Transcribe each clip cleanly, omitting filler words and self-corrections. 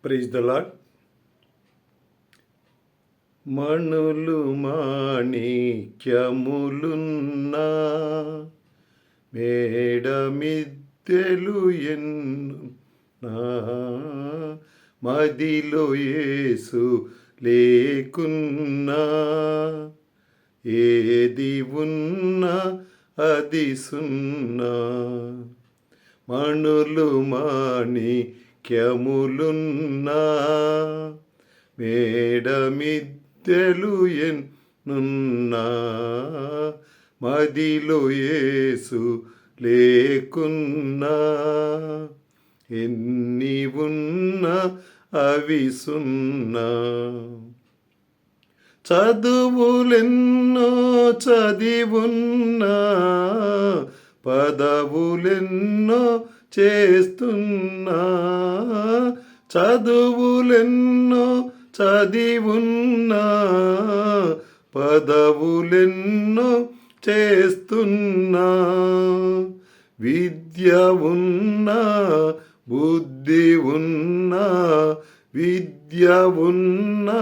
Praise the lord. మణులు మాణిక్యములున్నా మేడమిద్దెలు ఎన్నున్నా మదిలో యేసు లేకున్నా ఏది ఉన్నా అది సున్నా. మణులు మాణిక్యములున్నా మేడమిద్దెలు ఎన్నున్నా మదిలో యేసు లేకున్నా ఎన్ని ఉన్నా అవి సున్నా. చదువులెన్నో చదివున్నా పదవులెన్నో చేస్తున్నా చదువులెన్నో చదివున్నా పదవులెన్నో చేస్తున్నా విద్య ఉన్నా బుద్ధి ఉన్నా విద్య ఉన్నా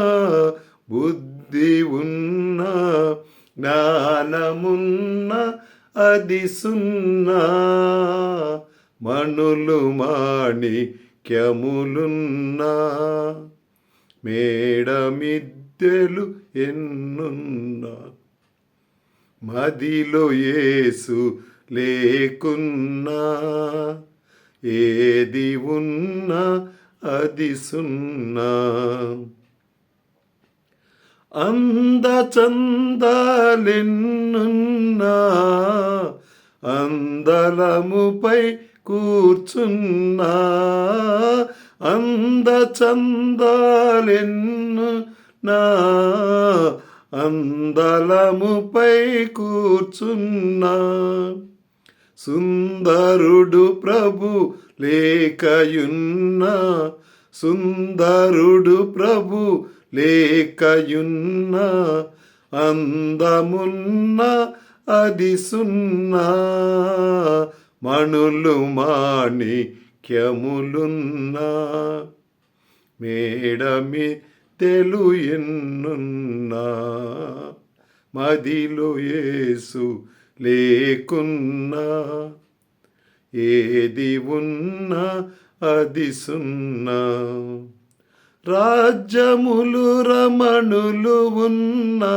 బుద్ధి ఉన్నా జ్ఞానమున్నా అది సున్నా. మణులు మాణిక్యములున్నా మేడమిద్దెలు ఎన్నున్నా మదిలో యేసు లేకున్నా ఏది ఉన్నా అది సున్నా. అందచందాలెన్నున్నా అందలముపై కూర్చున్నా అందచందాలెన్నున్నా అందలముపై కూర్చున్నా సుందరుడు ప్రభు లేకయున్నా సుందరుడు ప్రభు లేకయున్నా అందమున్నా అది సున్నా. మణులు మాణిక్యములున్నా మేడమిద్దెలు ఎన్నున్నా మదిలో యేసు లేకున్నా ఏది ఉన్నా అది సున్నా. రాజ్యములు రమణులు ఉన్నా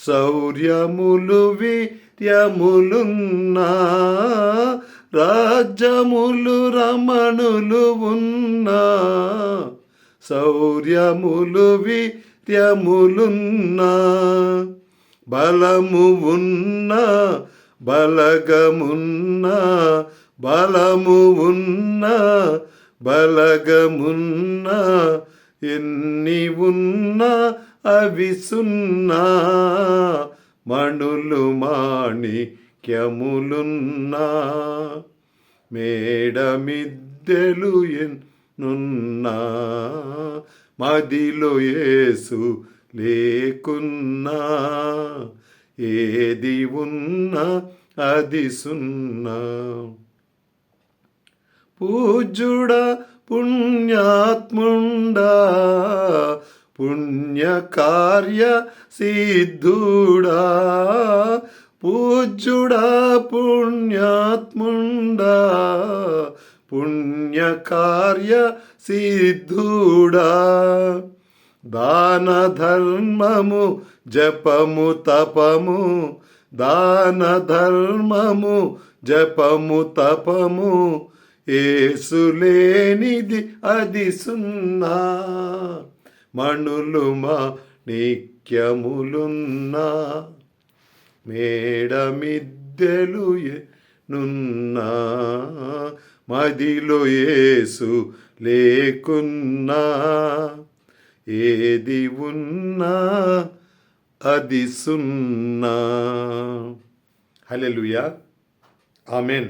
శౌర్యములు వీర్యములున్నా రాజ్యములు రమణులు ఉన్నా శౌర్యములు వీర్యములున్నా బలము ఉన్నా బలగమున్నా బలము ఉన్నా బలగమున్నా ఎన్ని ఉన్నా అవి సున్నా. మణులు మాణిక్యములున్నా మేడమిద్దెలు ఎన్నున్నా మదిలో యేసు లేకున్నా ఏది ఉన్నా అది సున్నా. పూజ్యుడా పుణ్యాత్ముండా పుణ్యకార్య సిద్ధుడా పూజ్యుడా పుణ్యాత్ముండా పుణ్యకార్య సిద్ధుడా దాన ధర్మము జపము తపము దాన ధర్మము జపము తపము యేసు లేనిది అది సున్నా. మణులు మాణిక్యములున్నా మేడమిద్దెలు ఎన్నున్నా మదిలో యేసు లేకున్నా ఏది ఉన్నా అది సున్నా. హల్లెలూయా. ఆమేన్.